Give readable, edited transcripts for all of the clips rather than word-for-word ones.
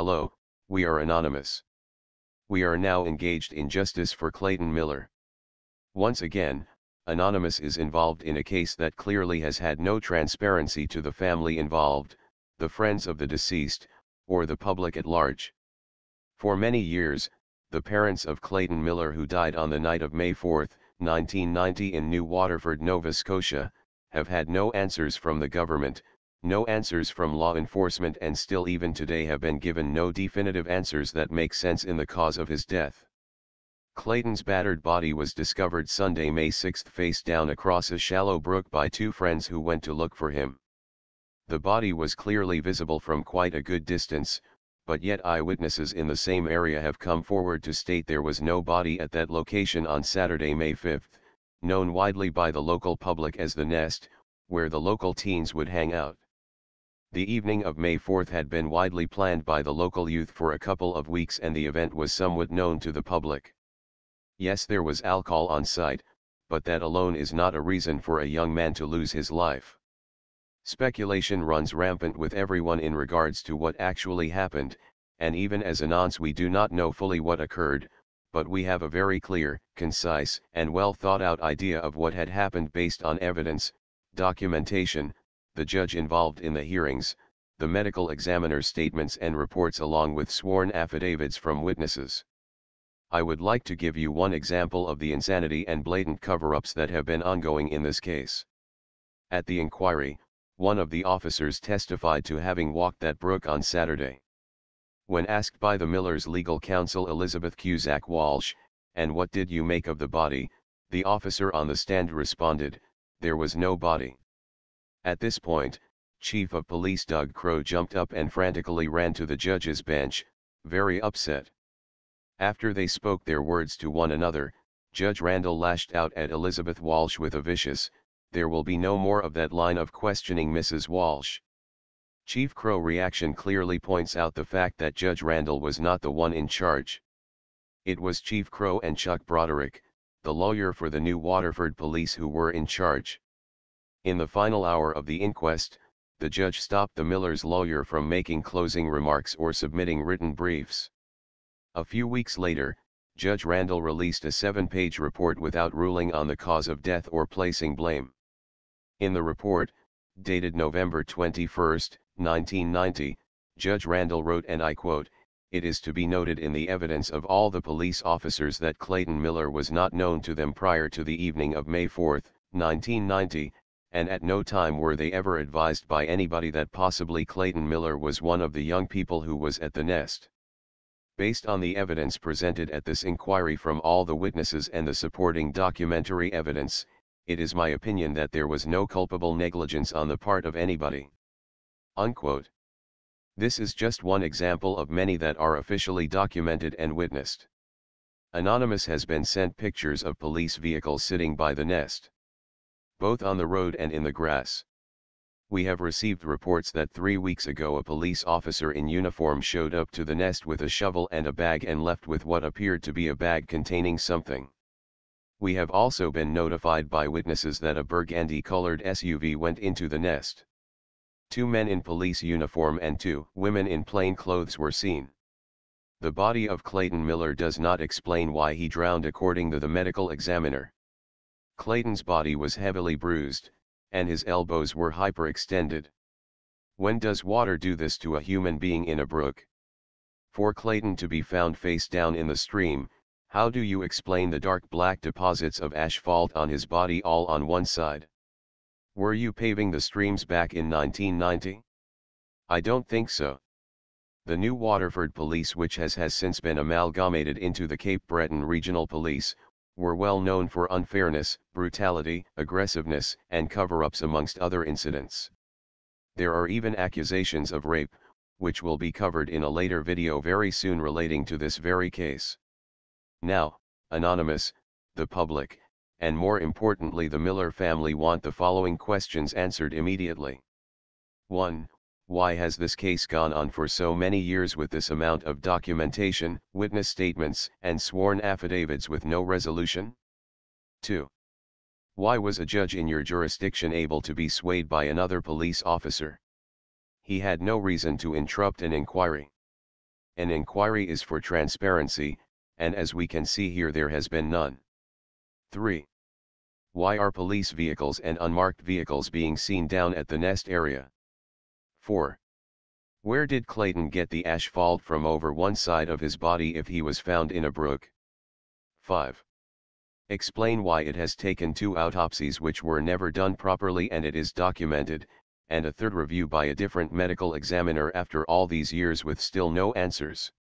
Hello, we are anonymous. We are now engaged in justice for Clayton Miller. Once again, Anonymous is involved in a case that clearly has had no transparency to the family involved, the friends of the deceased, or the public at large. For many years, the parents of Clayton Miller, who died on the night of May 4, 1990 in New Waterford, Nova Scotia, have had no answers from the government, no answers from law enforcement, and still even today have been given no definitive answers that make sense in the cause of his death. Clayton's battered body was discovered Sunday, May 6 face down across a shallow brook by two friends who went to look for him. The body was clearly visible from quite a good distance, but yet eyewitnesses in the same area have come forward to state there was no body at that location on Saturday, May 5, known widely by the local public as the Nest, where the local teens would hang out. The evening of May 4 had been widely planned by the local youth for a couple of weeks, and the event was somewhat known to the public. Yes, there was alcohol on site, but that alone is not a reason for a young man to lose his life. Speculation runs rampant with everyone in regards to what actually happened, and even as anons we do not know fully what occurred, but we have a very clear, concise, and well thought out idea of what had happened based on evidence, documentation, the judge involved in the hearings, the medical examiner's statements and reports, along with sworn affidavits from witnesses. I would like to give you one example of the insanity and blatant cover-ups that have been ongoing in this case. At the inquiry, one of the officers testified to having walked that brook on Saturday. When asked by the Millers' legal counsel Elizabeth Cusack Walsh, "And what did you make of the body?" the officer on the stand responded, "There was no body." At this point, Chief of Police Doug Crow jumped up and frantically ran to the judge's bench, very upset. After they spoke their words to one another, Judge Randall lashed out at Elizabeth Walsh with a vicious, "There will be no more of that line of questioning, Mrs. Walsh." Chief Crow reaction clearly points out the fact that Judge Randall was not the one in charge. It was Chief Crow and Chuck Broderick, the lawyer for the New Waterford police, who were in charge. In the final hour of the inquest, the judge stopped the Millers' lawyer from making closing remarks or submitting written briefs. A few weeks later, Judge Randall released a 7-page report without ruling on the cause of death or placing blame. In the report, dated November 21, 1990, Judge Randall wrote, and I quote, "It is to be noted in the evidence of all the police officers that Clayton Miller was not known to them prior to the evening of May 4, 1990, and at no time were they ever advised by anybody that possibly Clayton Miller was one of the young people who was at the Nest. Based on the evidence presented at this inquiry from all the witnesses and the supporting documentary evidence, it is my opinion that there was no culpable negligence on the part of anybody." Unquote. This is just one example of many that are officially documented and witnessed. Anonymous has been sent pictures of police vehicles sitting by the Nest, both on the road and in the grass. We have received reports that 3 weeks ago a police officer in uniform showed up to the Nest with a shovel and a bag and left with what appeared to be a bag containing something. We have also been notified by witnesses that a burgundy-colored SUV went into the Nest. 2 men in police uniform and 2 women in plain clothes were seen. The body of Clayton Miller does not explain why he drowned according to the medical examiner. Clayton's body was heavily bruised, and his elbows were hyperextended. When does water do this to a human being in a brook? For Clayton to be found face down in the stream, how do you explain the dark black deposits of asphalt on his body all on one side? Were you paving the streams back in 1990? I don't think so. The New Waterford Police, which has since been amalgamated into the Cape Breton Regional Police, were well known for unfairness, brutality, aggressiveness, and cover-ups amongst other incidents. There are even accusations of rape, which will be covered in a later video very soon relating to this very case. Now, Anonymous, the public, and more importantly the Miller family want the following questions answered immediately. 1. Why has this case gone on for so many years with this amount of documentation, witness statements, and sworn affidavits with no resolution? 2. Why was a judge in your jurisdiction able to be swayed by another police officer? He had no reason to interrupt an inquiry. An inquiry is for transparency, and as we can see here there has been none. 3. Why are police vehicles and unmarked vehicles being seen down at the nest area? 4. Where did Clayton get the asphalt from over one side of his body if he was found in a brook? 5. Explain why it has taken 2 autopsies which were never done properly and it is documented, and a 3rd review by a different medical examiner after all these years with still no answers.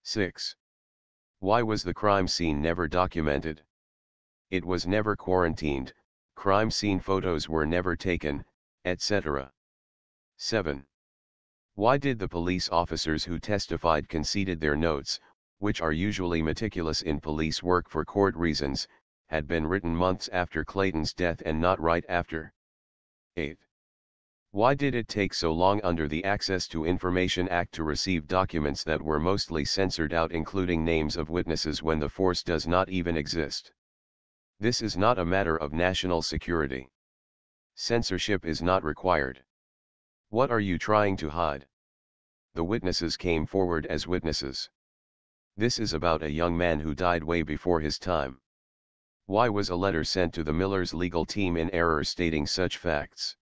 6. Why was the crime scene never documented? It was never quarantined, crime scene photos were never taken, etc. 7. Why did the police officers who testified conceded their notes, which are usually meticulous in police work for court reasons, had been written months after Clayton's death and not right after? 8. Why did it take so long under the Access to Information Act to receive documents that were mostly censored out, including names of witnesses, when the force does not even exist? This is not a matter of national security. Censorship is not required. What are you trying to hide? The witnesses came forward as witnesses. This is about a young man who died way before his time. Why was a letter sent to the Millers' legal team in error stating such facts?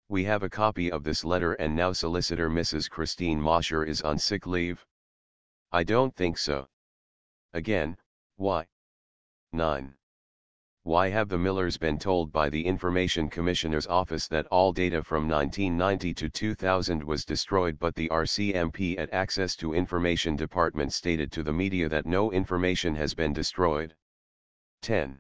We have a copy of this letter, and now solicitor Mrs. Christine Mosher is on sick leave? I don't think so. Again, why? 9. Why have the Millers been told by the Information Commissioner's Office that all data from 1990 to 2000 was destroyed, but the RCMP at Access to Information Department stated to the media that no information has been destroyed? 10.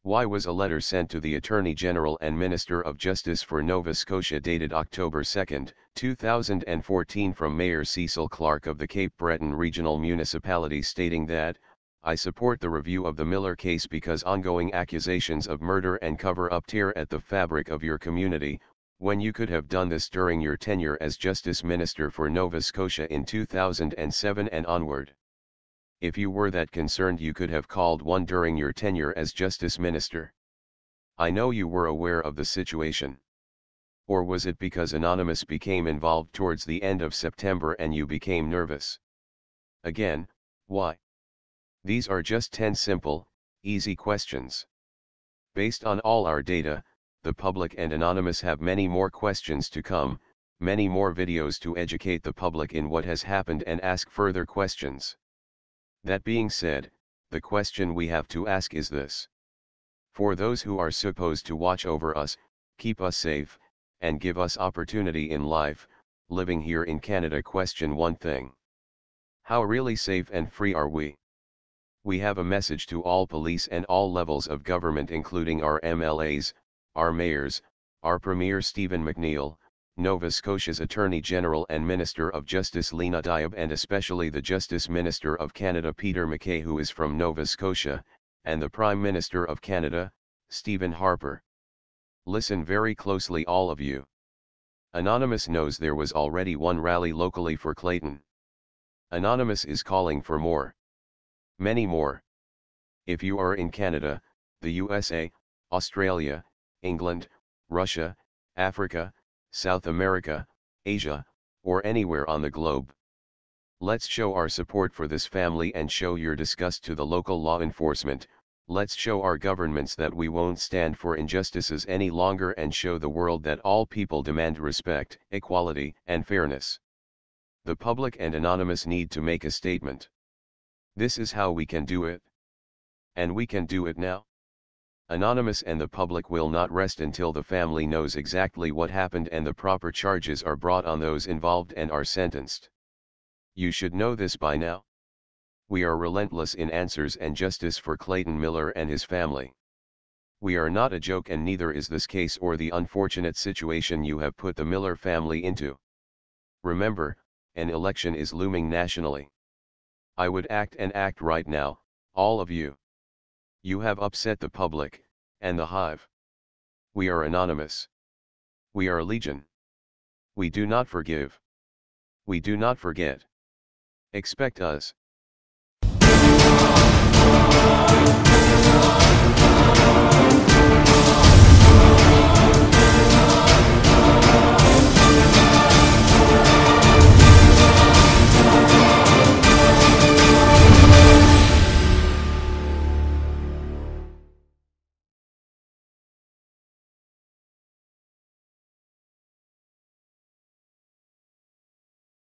Why was a letter sent to the Attorney General and Minister of Justice for Nova Scotia dated October 2, 2014 from Mayor Cecil Clark of the Cape Breton Regional Municipality stating that, "I support the review of the Miller case because ongoing accusations of murder and cover-up tear at the fabric of your community, when you could have done this during your tenure as Justice Minister for Nova Scotia in 2007 and onward. If you were that concerned, you could have called one during your tenure as Justice Minister. I know you were aware of the situation. Or was it because Anonymous became involved towards the end of September and you became nervous? Again, why? These are just 10 simple, easy questions. Based on all our data, the public and Anonymous have many more questions to come, many more videos to educate the public in what has happened and ask further questions. That being said, the question we have to ask is this. For those who are supposed to watch over us, keep us safe, and give us opportunity in life, living here in Canada, question one thing. How really safe and free are we? We have a message to all police and all levels of government, including our MLAs, our mayors, our Premier Stephen McNeil, Nova Scotia's Attorney General and Minister of Justice Lena Diab, and especially the Justice Minister of Canada Peter MacKay, who is from Nova Scotia, and the Prime Minister of Canada, Stephen Harper. Listen very closely, all of you. Anonymous knows there was already one rally locally for Clayton. Anonymous is calling for more. Many more. If you are in Canada, the USA, Australia, England, Russia, Africa, South America, Asia, or anywhere on the globe, let's show our support for this family and show your disgust to the local law enforcement. Let's show our governments that we won't stand for injustices any longer and show the world that all people demand respect, equality, and fairness. The public and Anonymous need to make a statement. This is how we can do it. And we can do it now. Anonymous and the public will not rest until the family knows exactly what happened and the proper charges are brought on those involved and are sentenced. You should know this by now. We are relentless in answers and justice for Clayton Miller and his family. We are not a joke, and neither is this case or the unfortunate situation you have put the Miller family into. Remember, an election is looming nationally. I would act and act right now, all of you. You have upset the public, and the hive. We are Anonymous. We are Legion. We do not forgive. We do not forget. Expect us.